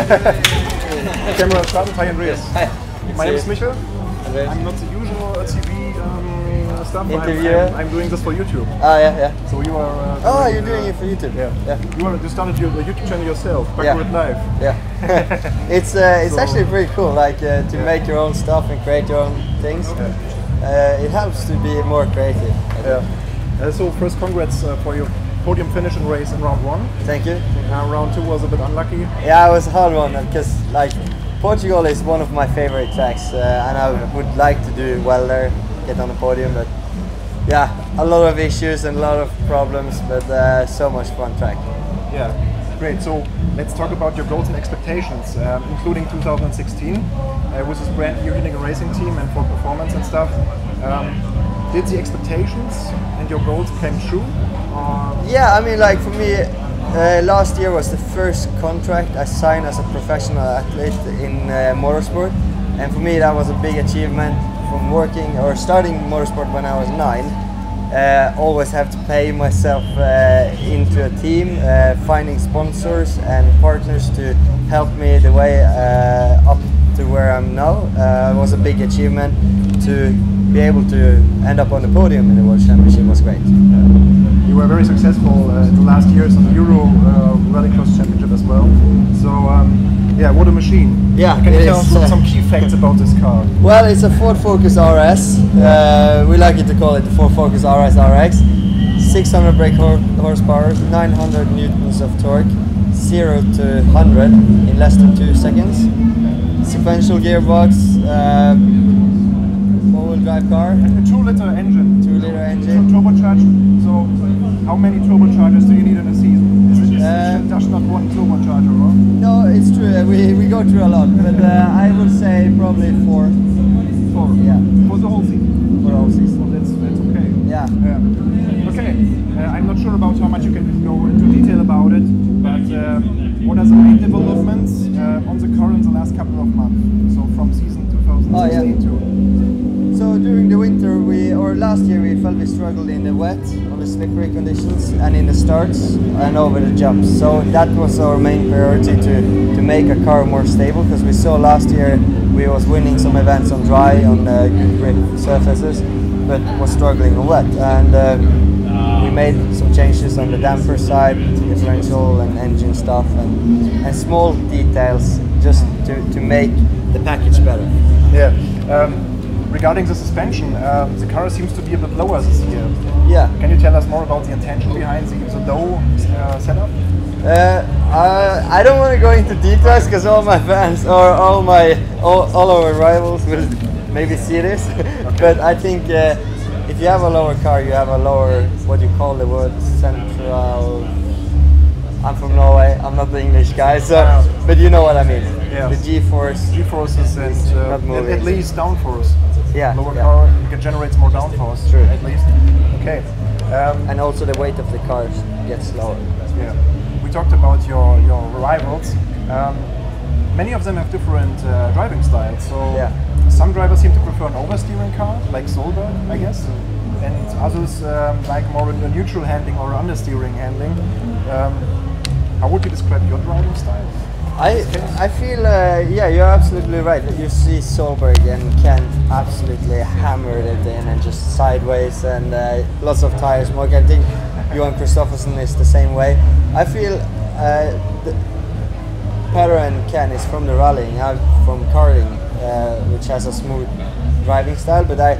Camera started. Hi Andreas. Hi. My name is Michael. Andreas. I'm not the usual TV stuff. I'm doing this for YouTube. Ah, yeah. So you are... oh, you're doing it for YouTube? Yeah. You started your YouTube channel yourself, BAKKERUDLIFE. Yeah. It's actually pretty cool, like to make your own stuff and create your own things. It helps to be more creative. So first congrats for your podium finish in race in round 1. Thank you. Round 2 was a bit unlucky. Yeah, it was a hard one because like Portugal is one of my favorite tracks and I would like to do well there, get on the podium, but yeah, a lot of issues and a lot of problems, but so much fun track. Yeah, great. So let's talk about your goals and expectations, including 2016 with this brand new Hockenheim racing team and for performance and stuff. Did the expectations and your goals came true? Yeah, I mean, like for me, last year was the first contract I signed as a professional athlete in motorsport, and for me that was a big achievement. From working or starting motorsport when I was 9, always have to pay myself into a team, finding sponsors and partners to help me the way up to where I'm now. It was a big achievement. To be able to end up on the podium in the World Championship was great. You were very successful in the last years on the Euro Rallycross Championship as well. So yeah, what a machine. Yeah, can you tell us some key facts about this car? Well, it's a Ford Focus RS. We like it to call it the Ford Focus RS RX. 600 brake horsepower, 900 newtons of torque, 0 to 100 in less than 2 seconds. Sequential gearbox, four-wheel drive car. A 2-liter engine. 2-liter engine. So turbocharged. So how many turbochargers do you need in a season? Just not one turbocharger, or? No, it's true. We go through a lot, but I would say probably 4. 4? Yeah. For the whole season? For the whole season. Well, that's okay. Yeah. Okay. I'm not sure about how much you can go into detail about it, but what are the main developments on the car in the last couple of months? So from season 2016 to... So during the winter, last year we felt we struggled in the wet, on the slippery conditions, and in the starts and over the jumps. So that was our main priority to make a car more stable, because we saw last year we was winning some events on dry, on good grip surfaces, but was struggling on wet. And we made some changes on the damper side, differential and engine stuff, and small details just to make the package better. Yeah. Regarding the suspension, the car seems to be a bit lower this year. Yeah. Can you tell us more about the intention behind the low setup? I don't want to go into details because all my fans or all our rivals will maybe see this. Okay. But I think if you have a lower car, you have a lower, what you call the word, central. I'm from Norway. I'm not the English guy, so but you know what I mean. Yeah. The G-forces and at least downforce. Yeah. Lower car generates more downforce. True. At least. Okay. And also the weight of the car gets lower. Yeah. We talked about your rivals. Many of them have different driving styles. So some drivers seem to prefer an oversteering car, like Solberg, I guess, and others like more a neutral handling or understeering handling. How would you describe your driving style? I feel, yeah, you're absolutely right. You see Solberg and Ken absolutely hammered it in and just sideways and lots of tire smoke. I think Johan Kristoffersen is the same way. I feel Petter and Ken is from the rallying, I'm from karting, which has a smooth driving style, but I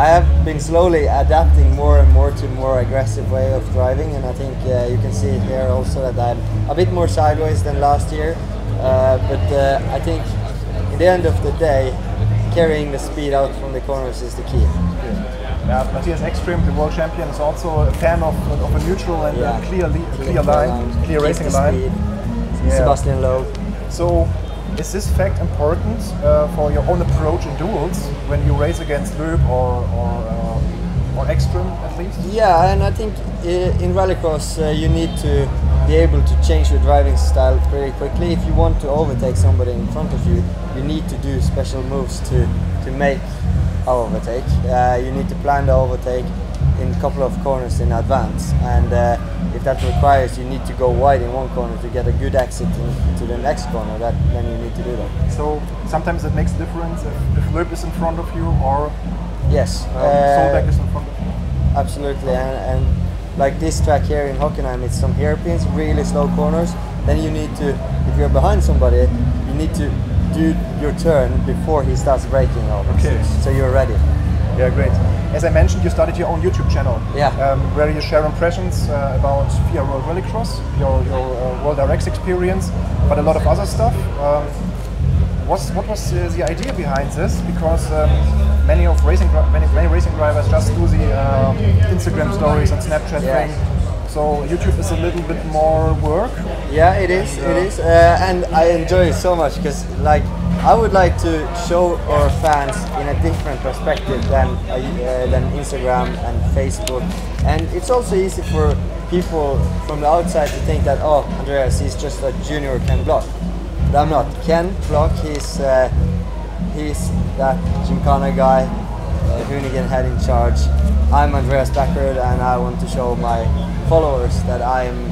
have been slowly adapting more and more to a more aggressive way of driving, and I think you can see here also that I'm a bit more sideways than last year. But I think in the end of the day, carrying the speed out from the corners is the key. Yeah, Matthias Ekström, the world champion, is also a fan of a neutral and clear line, clear racing line. Sebastian Loeb. So, is this fact important for your own approach in duels when you race against Loeb or Ekström at least? Yeah, and I think in Rallycross you need to be able to change your driving style pretty quickly. If you want to overtake somebody in front of you, you need to do special moves to make an overtake. You need to plan the overtake, in a couple of corners in advance, and if that requires you need to go wide in one corner to get a good exit to the next corner, then you need to do that. So sometimes it makes a difference if Lurp is in front of you or yes, Solberg is in front of you. Absolutely, and like this track here in Hockenheim, it's some hairpins, really slow corners. Then you need to, if you're behind somebody, you need to do your turn before he starts braking out. Okay. So you're ready. Yeah, great. As I mentioned, you started your own YouTube channel. Yeah. Where you share impressions about FIA World Rallycross, your World RX experience, but a lot of other stuff. What was the idea behind this? Because many racing drivers just do the Instagram stories and Snapchat thing. So YouTube is a little bit more work. Yeah, it is. It is, and I enjoy it so much because, like, I would like to show our fans in a different perspective than Instagram and Facebook. And it's also easy for people from the outside to think that, oh, Andreas, he's just a junior Ken Block. But I'm not. Ken Block, he's that Gymkhana guy, Hoonigan head in charge. I'm Andreas Bakkerud, and I want to show my followers that I'm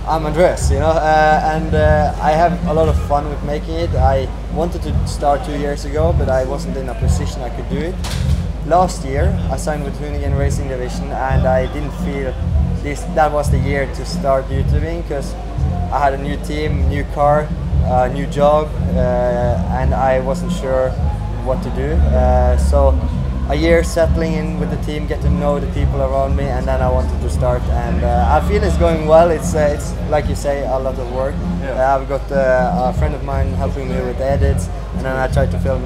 Andreas, you know, and I have a lot of fun with making it. I wanted to start 2 years ago, but I wasn't in a position I could do it. Last year, I signed with Hoonigan Racing Division, and I didn't feel that was the year to start YouTubing because I had a new team, new car, new job, and I wasn't sure what to do. So a year settling in with the team, get to know the people around me, and then I wanted to start. And I feel it's going well. It's like you say, a lot of work. Yeah. I've got a friend of mine helping me with the edits, and then I try to film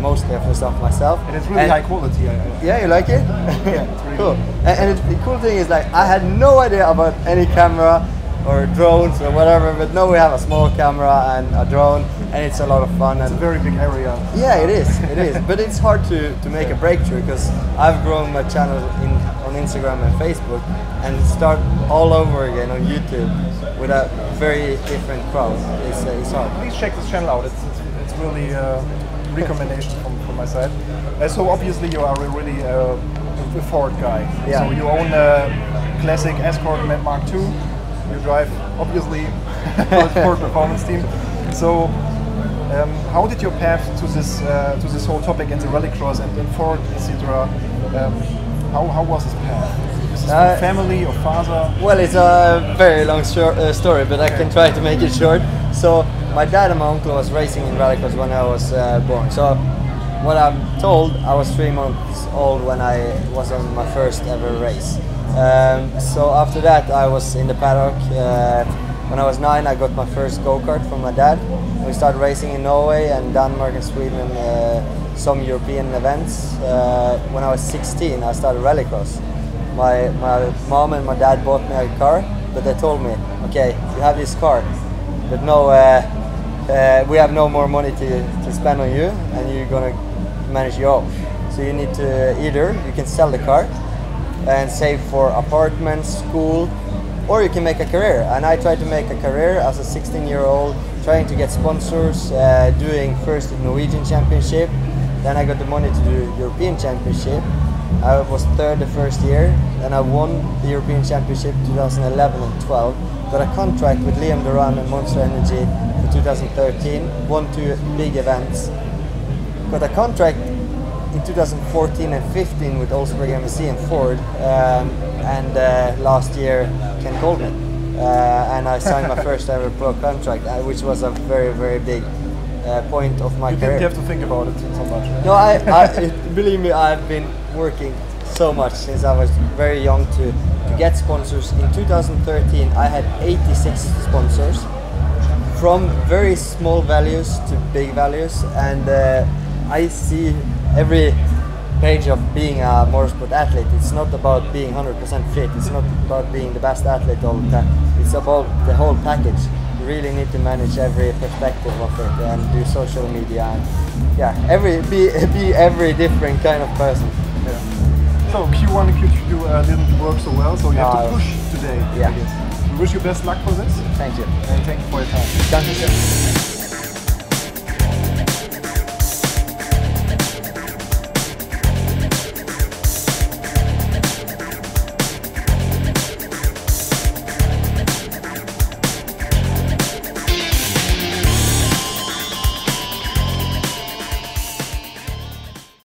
mostly of the stuff myself. And it's really high quality. Yeah, you like it? Yeah, it's really cool. And the cool thing is, like, I had no idea about any camera or drones or whatever, but now we have a small camera and a drone, and it's a lot of fun. It's a very big area. Yeah, it is. It is. But it's hard to make a breakthrough because I've grown my channel on Instagram and Facebook, and start all over again on YouTube with a very different crowd. It's hard. Please check this channel out. It's really a recommendation from my side. So obviously you are really a Ford guy. Yeah. So you own a classic Escort Mark II. You drive, obviously, Ford performance team. So, how did your path to this whole topic in the rallycross and Ford, etc. How was this path? Is this from family or father? Well, it's a very long story, but I can try to make it short. So, my dad and my uncle was racing in rallycross when I was born. So, what I'm told, I was 3 months old when I was on my first ever race. So after that I was in the paddock. When I was 9 I got my first go-kart from my dad. We started racing in Norway and Denmark and Sweden and some European events. When I was 16 I started rallycross. My mom and my dad bought me a car, but they told me, okay, you have this car, but no, we have no more money to spend on you, and you're gonna manage your own. So you need to either you can sell the car and save for apartments, school, or you can make a career. And I tried to make a career as a 16-year-old, trying to get sponsors, doing first the Norwegian Championship, then I got the money to do European Championship. I was third the first year, then I won the European Championship 2011 and 12, got a contract with Liam Duran and Monster Energy for 2013, won 2 big events, got a contract in 2014 and 15 with Olsberg MSC and Ford, and last year Ken called me, and I signed my first ever pro contract, which was a very, very big point of my career. You didn't have to think about it so much. Right? No, I believe me, I've been working so much since I was very young to get sponsors. In 2013 I had 86 sponsors, from very small values to big values, and I see every page of being a motorsport athlete. It's not about being 100% fit, it's not about being the best athlete all the time, it's about the whole package. You really need to manage every perspective of it and do social media and be every different kind of person. Yeah. So Q1 and Q2 didn't work so well, so you have to push today. Yeah. I guess. We wish you best luck for this. Thank you. And thank you for your time. Thank you.